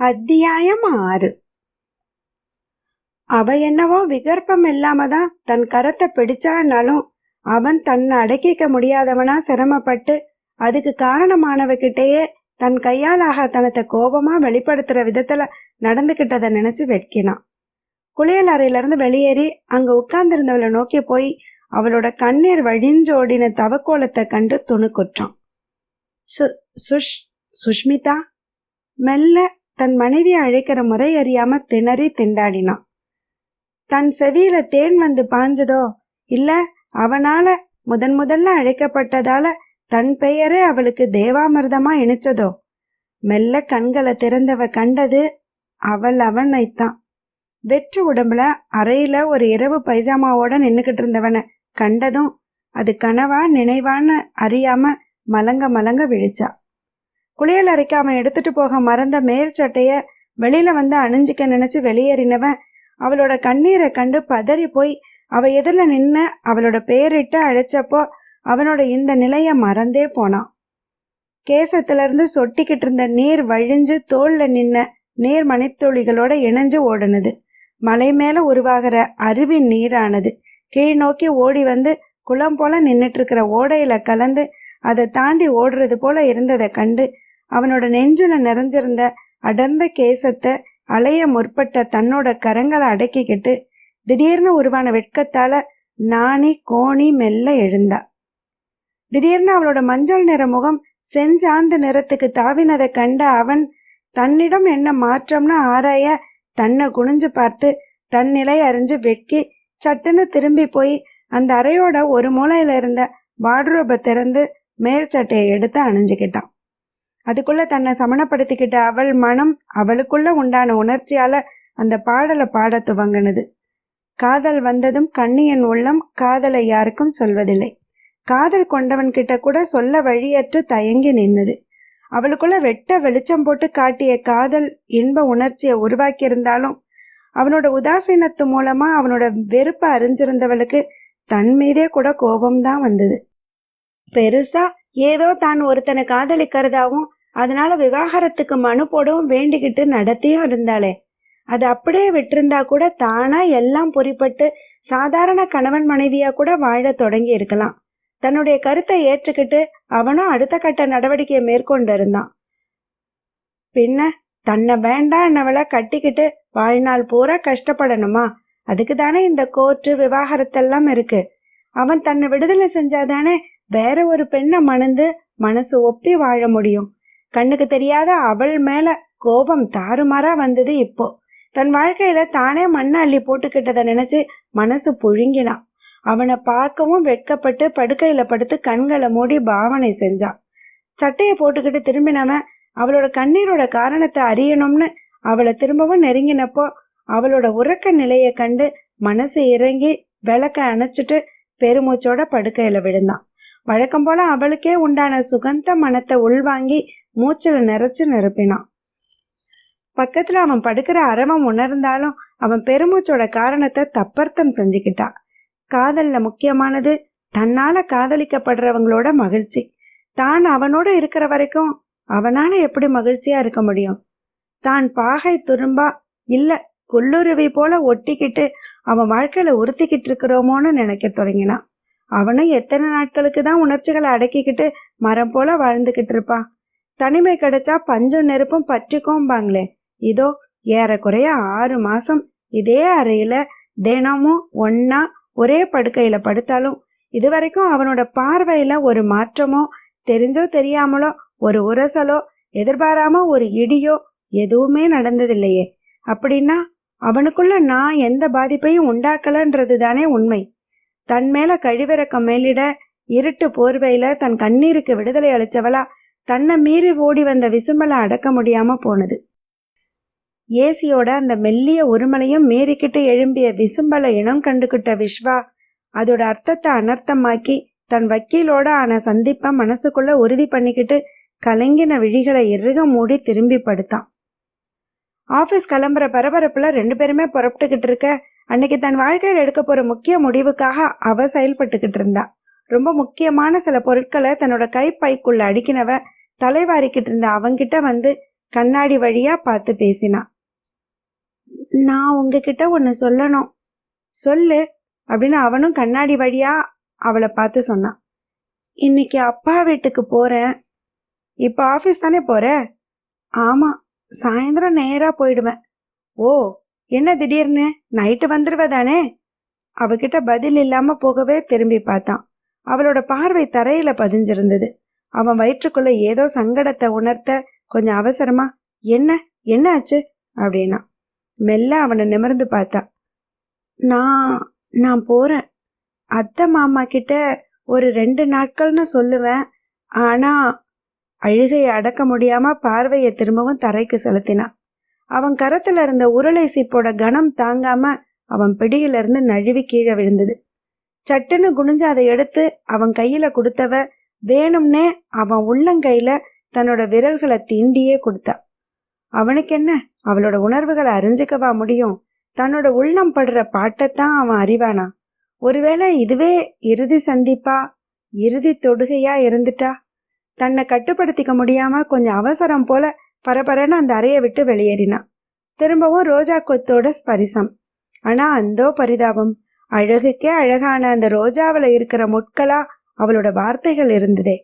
அத்தியாயம் 6. அவ என்னவோ விகற்பம் இல்லாம தான் தன் கரத்தை பிடிச்சானாலும் அவன் தன்னை அடக்கிக்க முடியாதவனா சிரமப்பட்டு அதுக்கு காரணமானவகிட்டேயே தன் கையாலாக தனத்தை கோபமா வெளிப்படுத்துற விதத்துல நடந்துகிட்டதை நினைச்சு வெட்கினான். குளியல் அறையிலிருந்து வெளியேறி அங்க உட்கார்ந்திருந்தவளை நோக்கி போய் அவளோட கண்ணீர் வழிஞ்சோடின தவக்கோலத்தை கண்டு துணுக்குற்றான். சுஷ்மிதா மெல்ல தன் மனைவியை அழைக்கிற முறை அறியாம திணறி திண்டாடினான். தன் செவியில தேன் வந்து பாஞ்சதோ இல்ல அவனால முதல்ல அழைக்கப்பட்டதால தன் பெயரே அவளுக்கு தேவாமிர்தமா இணைச்சதோ? மெல்ல கண்களை திறந்தவ கண்டது அவனைத்தான். வெற்று உடம்புல அறையில ஒரு இரவு பைஜாமாவோட நின்னுகிட்டு இருந்தவனை கண்டதும் அது கனவா நினைவான்னு அறியாம மலங்க விழிச்சா. குளியல் அறைக்கு அவன் எடுத்துட்டு போக மறந்த மேல் சட்டைய வெளியில வந்து அணிஞ்சிக்க நினைச்சு வெளியேறினவன் அவளோட கண்ணீரை கண்டு பதறி போய் அவ எதிரில் நின்று அவளோட பேரிட்டு அழைச்சப்போ அவனோட இந்த நிலைய மறந்தே போனான். கேசத்திலிருந்து சொட்டிக்கிட்டு இருந்த நீர் வழிஞ்சு தோல்ல நின்ன நீர் மணித்துளிகளோட இணைஞ்சு ஓடுனது. மலை மேல உருவாகிற அருவின் நீரானது கீழ் நோக்கி ஓடி வந்து குளம் போல நின்றுட்டு இருக்கிற ஓடையில கலந்து அதை தாண்டி ஓடுறது போல இருந்ததை கண்டு அவனோட நெஞ்சில நிறைஞ்சிருந்த அடர்ந்த கேசத்தை அலைய முற்பட்ட தன்னோட கரங்களை அடக்கிக்கிட்டு திடீர்னு உருவான வெட்கத்தால நாணி கோணி மெல்ல எழுந்தா. திடீர்னு அவளோட மஞ்சள் நிற முகம் செஞ்சாந்த நிறத்துக்கு தாவினதை கண்ட அவன் தன்னிடம் என்ன மாற்றம்னு ஆராய தன்னை குனிஞ்சு பார்த்து தன் நிலை அறிஞ்சு வெட்கி சட்டுன்னு திரும்பி போய் அந்த அறையோட ஒரு மூலையில இருந்த வார்ட்ரோபை திறந்து மேல் சட்டையை எடுத்து அணிஞ்சுக்கிட்டான். அதுக்குள்ள தன்னை சமணப்படுத்திக்கிட்ட அவள் மனம் அவளுக்குள்ள உண்டான உணர்ச்சியால அந்த பாடலை பாட துவங்கினது. காதல் வந்ததும் கண்ணியன் உள்ளம் காதலை யாருக்கும் சொல்வதில்லை. காதல் கொண்டவன் கிட்ட கூட சொல்ல வழியற்று தயங்கி நின்னது. அவளுக்குள்ள வெட்ட வெளிச்சம் போட்டு காட்டிய காதல் இன்ப உணர்ச்சியை உருவாக்கியிருந்தாலும் அவனோட உதாசீனத்து மூலமா அவனோட வெறுப்பை அறிஞ்சிருந்தவளுக்கு தன் மீதே கூட கோபம்தான் வந்தது. பெருசா ஏதோ தான் ஒருத்தனை காதலிக்கிறதாவும் அதனால விவாகரத்துக்கு மனு போடவும் வேண்டிக்கிட்டு நடத்தியும் இருந்தாளே, அது அப்படியே விட்டிருந்தா கூட தானா எல்லாம் பொறிப்பட்டு சாதாரண கணவன் மனைவியா கூட வாழ தொடங்கி இருக்கலாம். தன்னுடைய கருத்தை ஏற்றுக்கிட்டு அவனும் அடுத்த கட்ட நடவடிக்கையை மேற்கொண்டு இருந்தான். பின்ன தன்னை வேண்டான்னவளை கட்டிக்கிட்டு வாழ்நாள் பூரா கஷ்டப்படணுமா? அதுக்கு தானே இந்த கோர்ட்டு விவாகரத்தெல்லாம் இருக்கு. அவன் தன்னை விடுதலை செஞ்சாதானே வேற ஒரு பெண்ணை மணந்து மனசு ஒப்பி வாழ முடியும். கண்ணுக்கு தெரியாத அவள் மேல கோபம் தாறுமாறா வந்தது. இப்போ தன் வாழ்க்கையில தானே மண்ணை அள்ளி போட்டுக்கிட்டதை நினைச்சு மனசு புழுங்கினான். அவனை பார்க்கவும் வெட்கப்பட்டு படுக்கையில படுத்து கண்களை மூடி பாவனை செஞ்சான். சட்டையை போட்டுக்கிட்டு திரும்பினவன் அவளோட கண்ணீரோட காரணத்தை அறியணும்னு அவளை திரும்பவும் நெருங்கினப்போ அவளோட உறக்க நிலையை கண்டு மனசு இறங்கி விளக்க அணைச்சிட்டு பெருமூச்சோட படுக்கையில விழுந்தான். வழக்கம் போல அவளுக்கே உண்டான சுகந்த மனத்தை உள்வாங்கி மூச்சில நிறைச்சு நிரப்பினான். பக்கத்துல அவன் படுக்கிற அரவம் உணர்ந்தாலும் அவன் பெருமூச்சோட காரணத்தை தப்பர்த்தம் செஞ்சுக்கிட்டா. காதல்ல முக்கியமானது தன்னால காதலிக்கப்படுறவங்களோட மகிழ்ச்சி. தான் அவனோட இருக்கிற வரைக்கும் அவனால எப்படி மகிழ்ச்சியா இருக்க முடியும்? தான் பாகை துரும்பா இல்ல புல்லுருவி போல ஒட்டிக்கிட்டு அவன் வாழ்க்கையில உறுத்திக்கிட்டு இருக்கிறோமோன்னு நினைக்க தொடங்கினான். அவனும் எத்தனை நாட்களுக்கு தான் உணர்ச்சிகளை அடக்கிக்கிட்டு மரம் போல வாழ்ந்துகிட்டு இருப்பான்? தனிமை கிடைச்சா பஞ்சும் நெருப்பும் பற்றிக்கோம்பாங்களே, இதோ ஏறக்குறைய 6 மாசம் இதே அறையில தினமும் ஒன்னா ஒரே படுக்கையில படுத்தாலும் இதுவரைக்கும் அவனோட பார்வையில ஒரு மாற்றமோ தெரிஞ்சோ தெரியாமலோ ஒரு உரசலோ எதிர்பாராம ஒரு இடியோ எதுவுமே நடந்ததில்லையே. அப்படின்னா அவனுக்குள்ள நான் எந்த பாதிப்பையும் உண்டாக்கலன்றது தானே உண்மை. தன் மேல கழிவிறக்கம் மேலிட இருட்டு போர்வையில தன் கண்ணீருக்கு விடுதலை அளிச்சவளா தன்னை மீறி ஓடி வந்த விசும்பலை அடக்க முடியாம போனது. ஏசியோட அந்த மெல்லிய உருமலையும் மீறிக்கிட்டு எழும்பிய விசும்பலை இனம் கண்டுகிட்ட விஸ்வா அதோட அர்த்தத்தை அனர்த்தமாக்கி தன் வக்கீலோட ஆன சந்திப்பை மனசுக்குள்ள உறுதி பண்ணிக்கிட்டு கலங்கின விழிகளை இறுக மூடி திரும்பி படுத்தான். ஆபீஸ் கிளம்புற பரபரப்புல 2 பேருமே புறப்பட்டுக்கிட்டு இருக்க அன்னைக்கு தன் வாழ்க்கையில் எடுக்க போற முக்கிய முடிவுக்காக அவ செயல்பட்டுக்கிட்டு இருந்தா. ரொம்ப முக்கியமான சில பொருட்களை தன்னோட கைப்பைக்குள்ள அடுக்கினவ தலைவாரிக்கிட்டு இருந்த அவங்கிட்ட வந்து கண்ணாடி வழியா பார்த்து பேசினான். நான் உங்ககிட்ட ஒன்று சொல்லணும். சொல்லு அப்படின்னு அவனும் கண்ணாடி வழியா அவளை பார்த்து சொன்னான். இன்னைக்கு அப்பா வீட்டுக்கு போறேன். இப்போ ஆஃபீஸ் தானே போற? ஆமா, சாயந்தரம் நேரா போயிடுவேன். ஓ, என்ன திடீர்னு? நைட்டு வந்துருவதானே? அவகிட்ட பதில் இல்லாம போகவே திரும்பி பார்த்தான். அவளோட பார்வை தரையில பதிஞ்சிருந்தது. அவன் வயிற்றுக்குள்ள ஏதோ சங்கடத்தை உணர்த்த கொஞ்சம் அவசரமா, என்ன என்ன ஆச்சு அப்படின்னா. மெல்ல அவனை நிமிர்ந்து பார்த்தா. நான் போறேன். அத்தை மாமா கிட்ட ஒரு 2 நாட்கள்னு சொல்லுவேன். ஆனா அழுகையை அடக்க முடியாம பார்வையை திரும்பவும் தரைக்கு செலுத்தினான். அவன் கரத்துல இருந்த உருளை சீப்போட கனம் தாங்காம அவன் பிடியிலிருந்து நழுவி கீழே விழுந்தது. சட்டுன்னு குனிஞ்சு அதை எடுத்து அவன் கையில கொடுத்தவ வேணும்னே அவன் உள்ளங்கையில தன்னோட விரல்களை தீண்டியே கொடுத்தா. அவனுக்கு என்ன, அவளோட உணர்வுகளை அறிஞ்சிக்கவா முடியும்? தன்னோட உள்ளம் படுற பாட்டைத்தான் அவன் அறிவானா? ஒருவேளை இதுவே இறுதி சந்திப்பா, இறுதி தொடுகையா இருந்துட்டா? தன்னை கட்டுப்படுத்திக்க முடியாம கொஞ்சம் அவசரம் போல பரபரன்னு அந்த அறையை விட்டு வெளியேறினான். திரும்பவும் ரோஜா கொத்தோட ஸ்பரிசம். ஆனா அந்தோ பரிதாபம், அழகுக்கே அழகான அந்த ரோஜாவில் இருக்கிற முட்களா அவளோட வார்த்தைகள் இருந்ததே.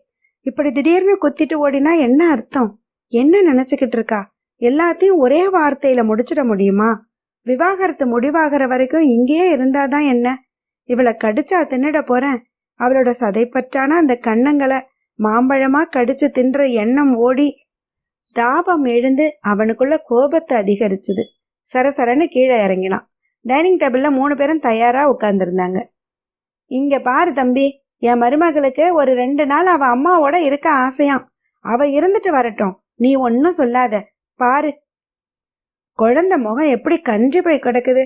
இப்படி திடீர்னு குத்திட்டு ஓடினா என்ன அர்த்தம்? என்ன நினைச்சுக்கிட்டு இருக்கா? எல்லாத்தையும் ஒரே வார்த்தையில முடிச்சிட முடியுமா? விவாகரத்து முடிவாகிற வரைக்கும் இங்கேயே இருந்தாதான் என்ன? இவளை கடிச்சா தின்னுட போறேன். அவளோட சதைப்பற்றான அந்த கண்ணங்களை மாம்பழமா கடிச்சு தின்ற எண்ணம் ஓடி தாபம் எழுந்து அவனுக்குள்ள கோபத்தை அதிகரிச்சுது. சரசரன்னு கீழே இறங்கினான். டைனிங் டேபிள்ல 3 பேரும் தயாரா உட்கார்ந்துருந்தாங்க. இங்க பாரு தம்பி, என் மருமகளுக்கு ஒரு 2 நாள் அவ அம்மாவோட இருக்க ஆசையாம். அவ இருந்துட்டு வரட்டும், நீ ஒன்னும் சொல்லாத. பாரு குழந்தை முகம் எப்படி கஞ்சி போய் கிடக்குது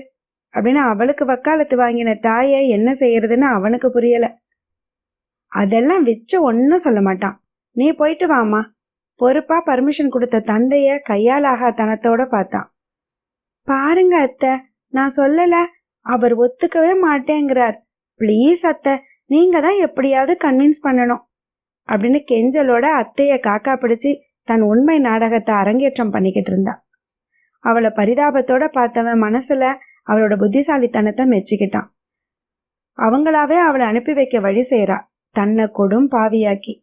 அப்படின்னு அவளுக்கு வக்காலத்து வாங்கின தாயை என்ன செய்யறதுன்னு அவனுக்கு புரியல. அதெல்லாம் வச்சு ஒன்னும் சொல்ல மாட்டான். நீ போயிட்டு வாமா. பொறுப்பா பர்மிஷன் கொடுத்த தந்தைய கையாலாகா தனத்தோட பார்த்தான். பாருங்க அத்தை, நான் சொல்லல, அவர் ஒத்துக்கவே மாட்டேங்கிறார். பிளீஸ் அத்தை, நீங்க தான் எப்படியாவது கன்வின்ஸ் பண்ணணும் அப்படின்னு கெஞ்சலோட அத்தைய காக்கா பிடிச்சி தன் உண்மை நாடகத்தை அரங்கேற்றம் பண்ணிக்கிட்டு இருந்தா. அவளை பரிதாபத்தோட பார்த்தவன் மனசுல அவளோட புத்திசாலித்தனத்தை மெச்சுக்கிட்டான். அவங்களாவே அவளை அனுப்பி வைக்க வழி செய்யறா, தன்னை கொடும் பாவியாக்கி.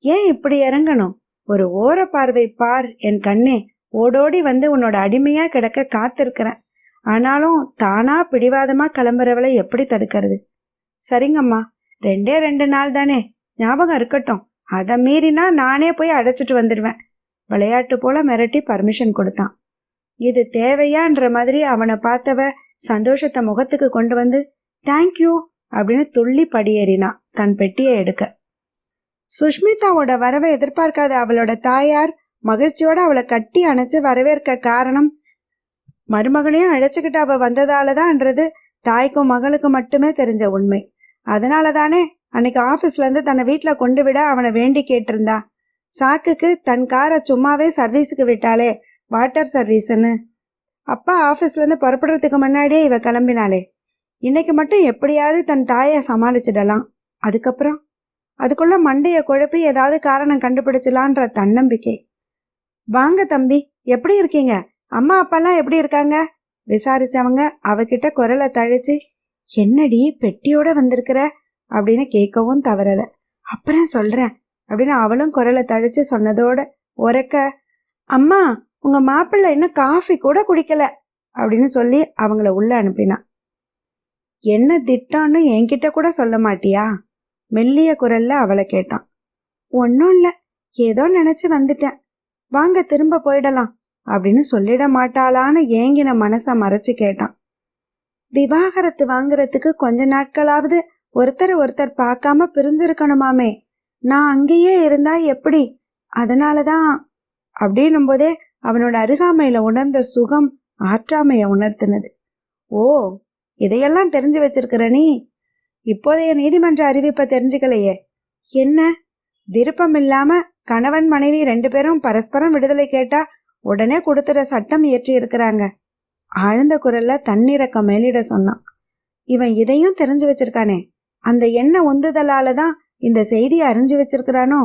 ஏன் இப்படி இறங்கணும்? ஒரு ஓர பார்வை பார் என் கண்ணே. ஓடோடி வந்து உன்னோட அடிமையா கிடக்க காத்திருக்கிறேன். ஆனாலும் தானா பிடிவாதமா கிளம்புறவளை எப்படி தடுக்கிறது? சரிங்கம்மா, 2 நாள் தானே, ஞாபகம் இருக்கட்டும். அதை மீறினா நானே போய் அடைச்சிட்டு வந்துடுவேன். விளையாட்டு போல மிரட்டி பர்மிஷன் கொடுத்தான். இது தேவையான்ற மாதிரி அவனை பார்த்தவ சந்தோஷத்தை முகத்துக்கு கொண்டு வந்து தேங்க்யூ அப்படின்னு துள்ளி படியேறினான் தன் பெட்டியை எடுக்க. சுஷ்மிதாவோட வரவை எதிர்பார்க்காத அவளோட தாயார் மகிழ்ச்சியோட அவளை கட்டி அணைச்சு வரவேற்க காரணம் மருமகனையும் அழைச்சுக்கிட்டு அவ வந்ததாலதான்ன்றது தாய்க்கும் மகளுக்கு மட்டுமே தெரிஞ்ச உண்மை. அதனால தானே அன்னைக்கு ஆபீஸ்ல இருந்து தன்னை வீட்டுல கொண்டு விட அவனை வேண்டி கேட்டிருந்தா. சாக்குக்கு தன் காரை சும்மாவே சர்வீஸுக்கு விட்டாலே, வாட்டர் சர்வீஸ்ன்னு. அப்பா ஆபீஸ்ல இருந்து புறப்படுறதுக்கு முன்னாடியே இவ கிளம்பினாலே. இன்னைக்கு மட்டும் எப்படியாவது தன் தாயை சமாளிச்சிடலாம். அதுக்குள்ள மண்டைய குழப்பி ஏதாவது காரணம் கண்டுபிடிச்சலான்ற தன்னம்பிக்கை. வாங்க தம்பி, எப்படி இருக்கீங்க? அம்மா அப்பாலாம் எப்படி இருக்காங்க? விசாரிச்சவங்க அவகிட்ட குரலை தழிச்சு, என்னடி பெட்டியோட வந்திருக்கிற அப்படின்னு கேட்கவும் தவறல. அப்புறம் சொல்றேன் அப்படின்னு அவளும் குரலை தழிச்சு சொன்னதோட உரைக்க, அம்மா உங்க மாப்பிள்ளை இன்னும் காஃபி கூட குடிக்கல அப்படின்னு சொல்லி அவங்கள உள்ள அனுப்பினான். என்ன திட்டம்னு என்கிட்ட கூட சொல்ல மாட்டியா? மெல்லிய குரல்ல அவளை கேட்டான். ஒன்னும் இல்ல, ஏதோ நினைச்சு வந்துட்டேன், வாங்க திரும்ப போயிடலாம் அப்படின்னு சொல்லிட மாட்டாளான்னு ஏங்கின மனச மறைச்சு கேட்டான். விவாகரத்து வாங்குறதுக்கு கொஞ்ச நாட்களாவது ஒருத்தர் பார்க்காம பிரிஞ்சிருக்கணுமாமே. நான் அங்கேயே இருந்தா எப்படி? அதனாலதான் அப்படின்னும் போதே அவனோட அருகாமையில உணர்ந்த சுகம் ஆற்றாமைய உணர்த்தினது. ஓ, இதையெல்லாம் தெரிஞ்சு வச்சிருக்கிற நீ? இப்போதைய நீதிமன்ற அறிவிப்பை தெரிஞ்சுக்கலையே. என்ன விருப்பம் இல்லாம கணவன் மனைவி 2 பேரும் பரஸ்பரம் விடுதலை கேட்டா உடனே கொடுத்துற சட்டம் இயற்றி இருக்கிறாங்க. ஆழ்ந்த குரல்ல தன்னிறக்க மேலிட சொன்னான். இவன் இதையும் தெரிஞ்சு வச்சிருக்கானே, அந்த எண்ண உந்துதலாலதான் இந்த செய்தியை அறிஞ்சு வச்சிருக்கிறானோ?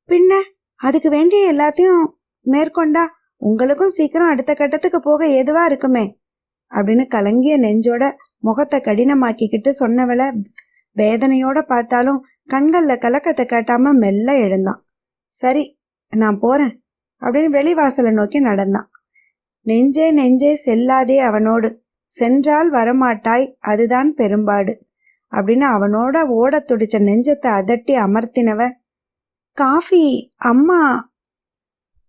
பின்ன அதுக்கு வேண்டிய எல்லாத்தையும் மேற்கொண்டா உங்களுக்கும் சீக்கிரம் அடுத்த கட்டத்துக்கு போக ஏதுவா இருக்குமே அப்படின்னு கலங்கிய நெஞ்சோட முகத்தை கடினமாக்கிக்கிட்டு சொன்னவளை வேதனையோட பார்த்தாலும் கண்கள்ல கலக்கத்தை காட்டாம மெல்ல எழுந்தான். சரி, நான் போறேன் அப்படின்னு வெளிவாசலை நோக்கி நடந்தான். நெஞ்சே நெஞ்சே செல்லாதே அவனோடு, சென்றால் வரமாட்டாய் அதுதான் பெரும்பாடு அப்படின்னு அவனோட ஓட துடிச்ச நெஞ்சத்தை அதட்டி அமர்த்தினவ, காஃபி அம்மா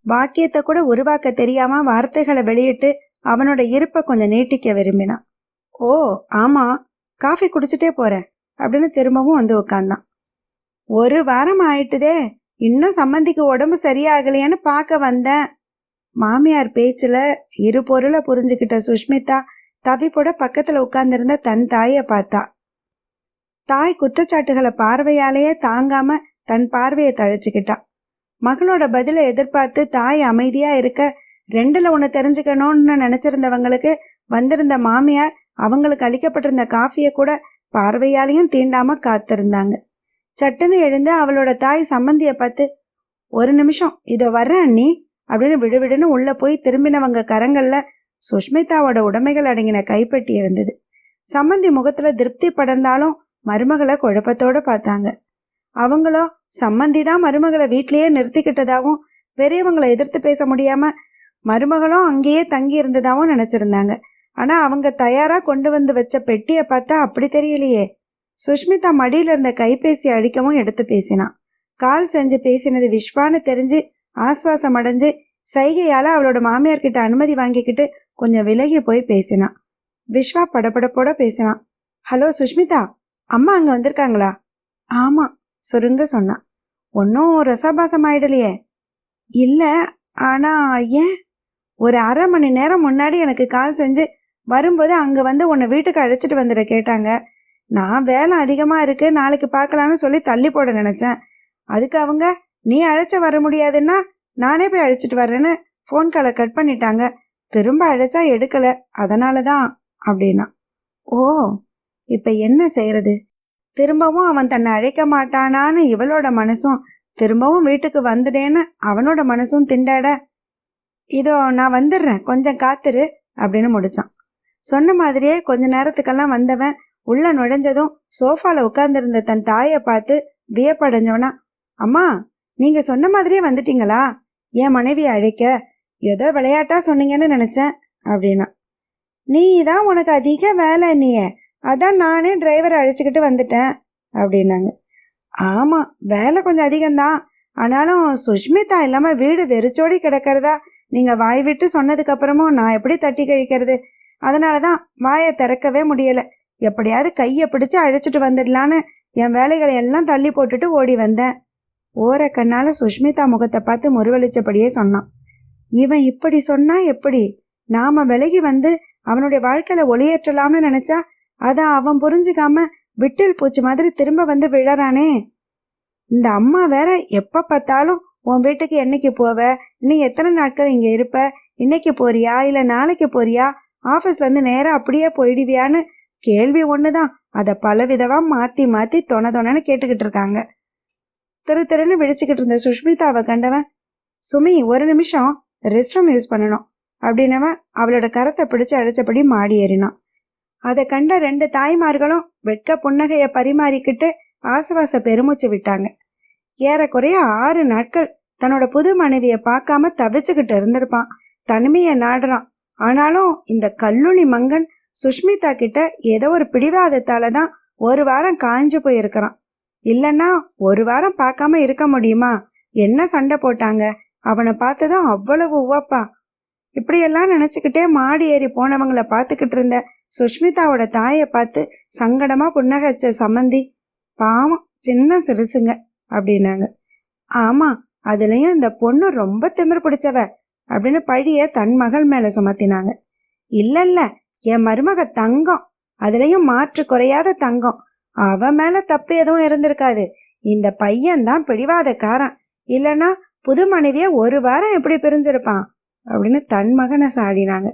வாக்கியத்தை கூட உருவாக்க தெரியாம வார்த்தைகளை வெளியிட்டு அவனோட இருப்பை கொஞ்சம் நீட்டிக்க விரும்பினான். ஓ ஆமா, காஃபி குடிச்சிட்டே போறேன் அப்படின்னு திரும்பவும் வந்து உட்கார்ந்தான். 1 வாரம் ஆயிட்டுதே, இன்னும் சம்மந்திக்கு உடம்பு சரியாகலையான்னு பார்க்க வந்தேன். மாமியார் பேச்சுல இரு பொருளை புரிஞ்சுக்கிட்ட சுஷ்மிதா தவிப்போட பக்கத்துல உட்கார்ந்திருந்த தன் தாயை பார்த்தா. தாய் குற்றச்சாட்டுகளை பார்வையாலேயே தாங்காம தன் பார்வையை தழிச்சுக்கிட்டா. மகளோட பதிலை எதிர்பார்த்து தாய் அமைதியா இருக்க 2ல் 1 தெரிஞ்சுக்கணும்னு நினைச்சிருந்தவங்களுக்கு வந்திருந்த மாமியார் அவங்களுக்கு அளிக்கப்பட்டிருந்த காஃபியை கூட பார்வையாலையும் தீண்டாம காத்திருந்தாங்க. சட்டுன்னு எழுந்து அவளோட தாய் சம்மந்திய பார்த்து, 1 நிமிஷம் இதோ வர்றேன் அண்ணி அப்படின்னு விடுவிடுன்னு உள்ள போய் திரும்பினவங்க கரங்கள்ல சுஷ்மிதாவோட உடைமைகள் அடங்கின கைப்பெட்டி இருந்தது. சம்மந்தி முகத்துல திருப்தி படர்ந்தாலும் மருமகளை குழப்பத்தோட பார்த்தாங்க. அவங்களோ சம்மந்தி தான் மருமகளை வீட்லயே நிறுத்திக்கிட்டதாவும் பெரியவங்களை எதிர்த்து பேச முடியாம மருமகளும் அங்கேயே தங்கி இருந்ததாவும் நினைச்சிருந்தாங்க. ஆனா அவங்க தயாரா கொண்டு வந்து வச்ச பெட்டியை பார்த்தா அப்படி தெரியலையே. சுஷ்மிதா மடியில இருந்த கைபேசி அடிக்கவும் எடுத்து பேசினான். கால் செஞ்சு பேசினது விஸ்வான்னு தெரிஞ்சு ஆஸ்வாசம் அடைஞ்சு சைகையால அவளோட மாமியார் கிட்ட அனுமதி வாங்கிக்கிட்டு கொஞ்சம் விலகி போய் பேசினான். விஸ்வா படபடப்போட பேசினான். ஹலோ சுஷ்மிதா, அம்மா அங்க வந்திருக்காங்களா? ஆமா சுருங்க சொன்னான். ஒன்னும் ரசாபாசம் ஆயிடலையே? இல்ல, ஆனா ஏன்? ஒரு 1/2 மணி நேரம் முன்னாடி எனக்கு கால் செஞ்சு வரும்போது அங்க வந்து உன்னை வீட்டுக்கு அழைச்சிட்டு வந்துட கேட்டாங்க. நான் வேலை அதிகமா இருக்கு, நாளைக்கு பார்க்கலான்னு சொல்லி தள்ளி போட நினைச்சேன். அதுக்கு அவங்க நீ அழைச்ச வர முடியாதுன்னா நானே போய் அழைச்சிட்டு வர்றேன்னு ஃபோன் காலை கட் பண்ணிட்டாங்க. திரும்ப அழைச்சா எடுக்கல, அதனாலதான் அப்படின்னா. ஓ, இப்ப என்ன செய்யறது? திரும்பவும் அவன் தன்னை அழைக்க மாட்டானான்னு இவளோட மனசும், திரும்பவும் வீட்டுக்கு வந்துடேன்னு அவனோட மனசும் திண்டாட, இதோ நான் வந்துடுறேன் கொஞ்சம் காத்துரு அப்படின்னு முடிச்சான். சொன்ன மாதிரியே கொஞ்ச நேரத்துக்கெல்லாம் வந்தவன் உள்ள நுழைஞ்சதும் சோஃபால உட்கார்ந்திருந்த தன் தாயை பார்த்து வியப்படைஞ்சவனா, அம்மா நீங்க சொன்ன மாதிரியே வந்துட்டீங்களா? என் மனைவியை அழைக்க ஏதோ விளையாட்டா சொன்னீங்கன்னு நினைச்சேன் அப்படின்னா. நீ தான் உனக்கு அதிக வேலை நீய, அதான் நானே டிரைவரை அழைச்சிக்கிட்டு வந்துட்டேன் அப்படின்னாங்க. ஆமா, வேலை கொஞ்சம் அதிகம்தான், ஆனாலும் சுஷ்மிதா இல்லாம வீடு வெறிச்சோடி கிடக்கிறதா நீங்க வாய் விட்டு சொன்னதுக்கு அப்புறமும் நான் எப்படி தட்டி கழிக்கிறது? அதனாலதான் வாயை திறக்கவே முடியல. எப்படியாவது கையை பிடிச்சு அழைச்சிட்டு வந்துடலான்னு என் வேலைகளை எல்லாம் தள்ளி போட்டுட்டு ஓடி வந்தேன். ஓர கண்ணால சுஷ்மிதா முகத்தை பார்த்து முறுவலிச்சபடியே சொன்னான். இவன் இப்படி சொன்னா எப்படி? நாம விலகி வந்து அவனுடைய வாழ்க்கையில ஒளியேற்றலாம்னு நினைச்சா அத அவன் புரிஞ்சுக்காம விட்டில் பூச்சி மாதிரி திரும்ப வந்து விழறானே. இந்த அம்மா வேற எப்ப பார்த்தாலும் உன் வீட்டுக்கு என்னைக்கு போவ, இன்னும் எத்தனை நாட்கள் இங்க இருப்ப, இன்னைக்கு போறியா இல்ல நாளைக்கு போறியா, ஆபீஸ்ல இருந்து நேரா அப்படியே போயிடுவியான்னு கேள்வி ஒண்ணுதான், அத பலவிதமா மாத்தி மாத்தி தொணன்னு கேட்டுக்கிட்டு இருக்காங்க. திருன்னு விழிச்சுக்கிட்டு இருந்த சுஷ்மிதாவை கண்டவன், சுமி 1 நிமிஷம் ரெஸ்ட் ரூம் யூஸ் பண்ணணும் அப்படின்னவன் அவளோட கரத்தை பிடிச்சு அழைச்சபடி மாடி ஏறினான். அதை கண்ட 2 தாய்மார்களும் வெட்க புன்னகைய பரிமாறிக்கிட்டு ஆசுவாச பெருமூச்சு விட்டாங்க. ஏறக்குறைய 6 நாட்கள் தன்னோட புது மனைவியை பார்க்காம தவிச்சுக்கிட்டு இருந்திருப்பான். தனிமையை நாடுறான். ஆனாலும் இந்த கல்லுளி மங்கன் சுஷ்மிதா கிட்ட ஏதோ ஒரு பிடிவாதத்தாலதான் 1 வாரம் காஞ்சு போயிருக்கிறான். இல்லைன்னா 1 வாரம் பார்க்காம இருக்க முடியுமா? என்ன சண்டை போட்டாங்க? அவனை பார்த்ததும் அவ்வளவு உவப்பா. இப்படியெல்லாம் நினைச்சுக்கிட்டே மாடி ஏறி போனவங்களை பார்த்துக்கிட்டு இருந்த சுஷ்மிதாவோட தாயை பார்த்து சங்கடமா புன்னகச்ச சம்மந்தி, பாவம் சின்ன சிறுசுங்க அப்படின்னாங்க. ஆமா, அதுலயும் இந்த பொண்ணு ரொம்ப திமிர் பிடிச்சவ அப்படின்னு பழிய தன் மகள் மேல சுமத்தினாங்க. இல்ல, என் மருமக தங்கம், அதுலயும் மாற்று குறையாத தங்கம். அவ மேல தப்பு எதுவும் இருந்திருக்காது. இந்த பையன்தான் பிடிவாதக்காரன். இல்லைன்னா புது மனைவிய 1 வாரம் எப்படி பிரிஞ்சிருப்பான் அப்படின்னு தன் மகனை சாடினாங்க.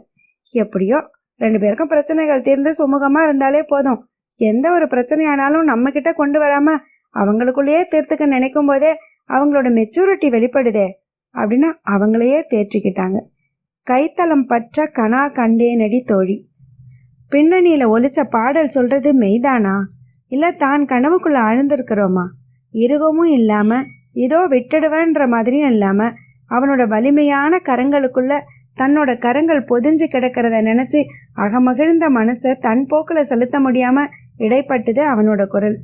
எப்படியோ 2 பேருக்கும் பிரச்சனைகள் தீர்ந்து சுமூகமா இருந்தாலே போதும். எந்த ஒரு பிரச்சனையானாலும் நம்ம கிட்ட கொண்டு வராம அவங்களுக்குள்ளேயே தீர்த்துக்க நினைக்கும் போதே அவங்களோட மெச்சூரிட்டி வெளிப்படுதே அப்படின்னு அவங்களையே தேற்றிக்கிட்டாங்க. கைத்தலம் பற்ற கனா கண்டேனடி தோழி. பின்னணியில ஒலிச்ச பாடல் சொல்றது மெய்தானா, இல்ல தான் கனவுக்குள்ள ஆழ்ந்திருக்கிறோமா? இருகமும் இல்லாம இதோ விட்டுடுவேன்ற மாதிரியும் இல்லாம அவனோட வலிமையான கரங்களுக்குள்ள தன்னோட கரங்கள் பொதிஞ்சு கிடக்கிறத நினைச்சு அகமகிழ்ந்த மனசை தன் போக்குல செலுத்த முடியாம இடைப்பட்டுது அவனோட குரல்.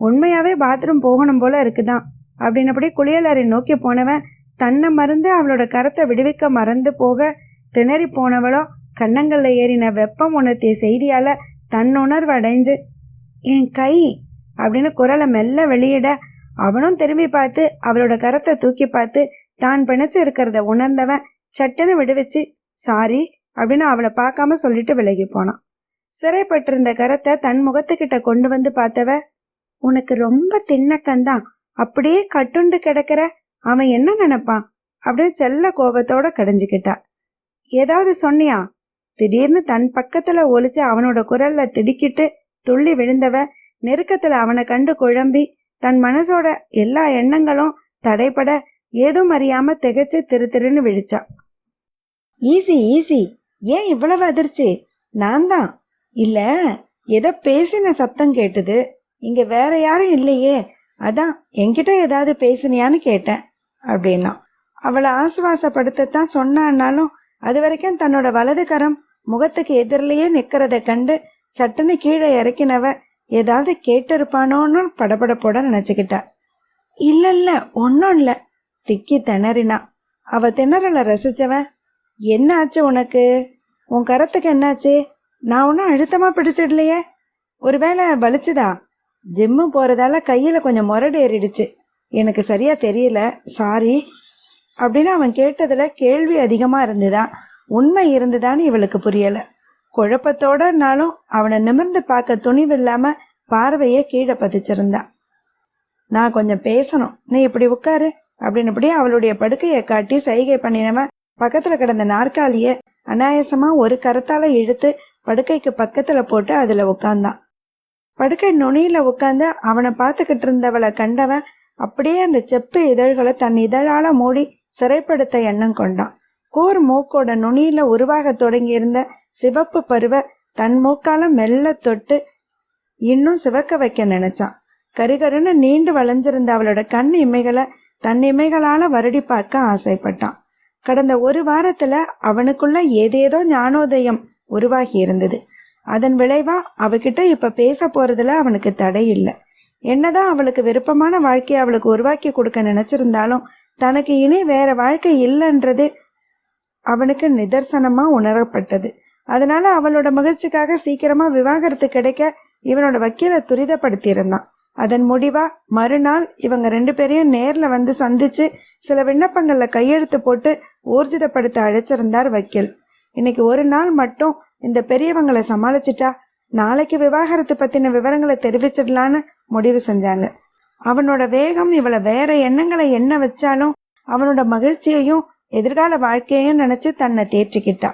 உண்மையாவே பாத்ரூம் போகணும் போல இருக்குதான் அப்படின்னபடி குளியலறை நோக்கி போனவன் தன்னை மறந்து அவளோட கரத்தை விடுவிக்க மறந்து போக திணறி போனவளோ கண்ணங்கள்ல ஏறின வெப்பம் உணர்த்திய செய்தியால தன்னுணர்வு அடைஞ்சு என் கை அப்படின்னு குரலை மெல்ல வெளியிட அவனும் திரும்பி பார்த்து அவளோட கரத்தை தூக்கி பார்த்து தான் பிணைச்சு இருக்கிறத உணர்ந்தவன் சட்டுன்னு விடுவிச்சு சாரி அப்படின்னு அவளை பார்க்காம சொல்லிட்டு விலகி போனான். சிறைப்பட்டிருந்த கரத்தை தன் முகத்துக்கிட்ட கொண்டு வந்து பார்த்தவ, உனக்கு ரொம்ப திண்ணக்கந்தான், அப்படியே கட்டுண்டு கிடக்கிற, அவன் என்ன நினைப்பான் அப்படின்னு செல்ல கோபத்தோட கடைஞ்சுக்கிட்டா. ஏதாவது சொன்னியா? திடீர்னு தன் பக்கத்துல ஒலிச்சு அவனோட குரல்ல திடுக்கிட்டு துள்ளி விழுந்தவ நெருக்கத்துல அவனை கண்டு குழம்பி தன் மனசோட எல்லா எண்ணங்களும் தடைப்பட ஏதும் அறியாம திகைச்சு திருன்னு விழிச்சா. ஈஸி ஈஸி, ஏன் இவ்வளவு அதிர்ச்சி? நான் தான் இல்ல, ஏதோ பேசின சப்தம் கேட்டுது, இங்க வேற யாரும் இல்லையே, அதான் என்கிட்ட ஏதாவது பேசினியான்னு கேட்டேன் அப்படின்னா. அவளை ஆசுவாசப்படுத்தத்தான் சொன்னான்னாலும் அது வரைக்கும் தன்னோட வலது கரம் முகத்துக்கு எதிரிலேயே நிக்கிறத கண்டு சட்டுன்னு கீழே இறக்கினவ ஏதாவது கேட்டிருப்பானோன்னு படபடப்போட நினைச்சுக்கிட்டா. இல்ல ஒன்னும் இல்ல, திக்கி திணறினா. அவ திணறல ரசிச்சவன், என்ன ஆச்சு உனக்கு? உன் கரத்துக்கு என்னாச்சு? நான் ஒன்னும் அழுத்தமா பிடிச்சிடலையே, ஒருவேளை வலிச்சுதா? ஜிம்மு போறதால கையில கொஞ்சம் முரடு ஏறிடுச்சு, எனக்கு சரியா தெரியல, சாரி அப்படின்னு அவன் கேட்டதுல கேள்வி அதிகமா இருந்துதா உண்மை இருந்துதான்னு இவளுக்கு புரியல. குழப்பத்தோடனாலும் அவனை நிமிர்ந்து பார்க்க துணிவில்லாம பார்வையே கீழே பதிச்சிருந்தா. நான் கொஞ்சம் பேசணும், நீ இப்படி உட்காரு அப்படின்னு இப்படி அவளுடைய படுக்கையை காட்டி சைகை பண்ணினவன் பக்கத்துல கிடந்த நாற்காலிய அனாயசமா ஒரு கரத்தால இழுத்து படுக்கைக்கு பக்கத்துல போட்டு அதுல உட்கார்ந்தான். படுக்கை நுனியில உட்கார்ந்து அவனை பார்த்துக்கிட்டு இருந்தவளை கண்டவன் அப்படியே அந்த செப்பு இதழ்களை தன் இதழால மூடி சிறைப்படுத்த எண்ணம் கொண்டான். கூர் மூக்கோட நுனியில உருவாக தொடங்கி இருந்த சிவப்பு பருவ தன் மூக்கால மெல்ல தொட்டு இன்னும் சிவக்க வைக்க நினைச்சான். கருகருன்னு நீண்டு வளைஞ்சிருந்த அவளோட கண் இமைகளை தன் இமைகளால வருடி பார்க்க ஆசைப்பட்டான். கடந்த ஒரு வாரத்துல அவனுக்குள்ள ஏதேதோ ஞானோதயம் உருவாகி இருந்தது. அதன் விளைவா அவகிட்ட இப்ப பேச போறதுல அவனுக்கு தடை இல்லை. என்னதான் அவளுக்கு விருப்பமான வாழ்க்கையை அவளுக்கு உருவாக்கி கொடுக்க நினைச்சிருந்தாலும் தனக்கு இனி வேற வாழ்க்கை இல்லைன்றது அவனுக்கு நிதர்சனமா உணரப்பட்டது. அதனால அவளோட மகிழ்ச்சிக்காக சீக்கிரமா விவாகரத்து கிடைக்க இவனோட வக்கீலை துரிதப்படுத்தி இருந்தான். அதன் முடிவா மறுநாள் இவங்க 2 பேரையும் நேர்ல வந்து சந்திச்சு சில விண்ணப்பங்கள்ல கையெழுத்து போட்டு ஊர்ஜிதப்படுத்த அழைச்சிருந்தார் வக்கீல். இன்னைக்கு ஒரு நாள் மட்டும் இந்த பெரியவங்களை சமாளிச்சுட்டா நாளைக்கு விவாகரத்து பத்தின விவரங்களை தெரிவிச்சிடலான்னு முடிவு செஞ்சாங்க. அவனோட வேகம் இவளை வேற எண்ணங்களை என்ன வச்சாலும் அவனோட மகிழ்ச்சியையும் எதிர்கால வாழ்க்கையையும் நினைச்சு தன்னை தேற்றிக்கிட்டா.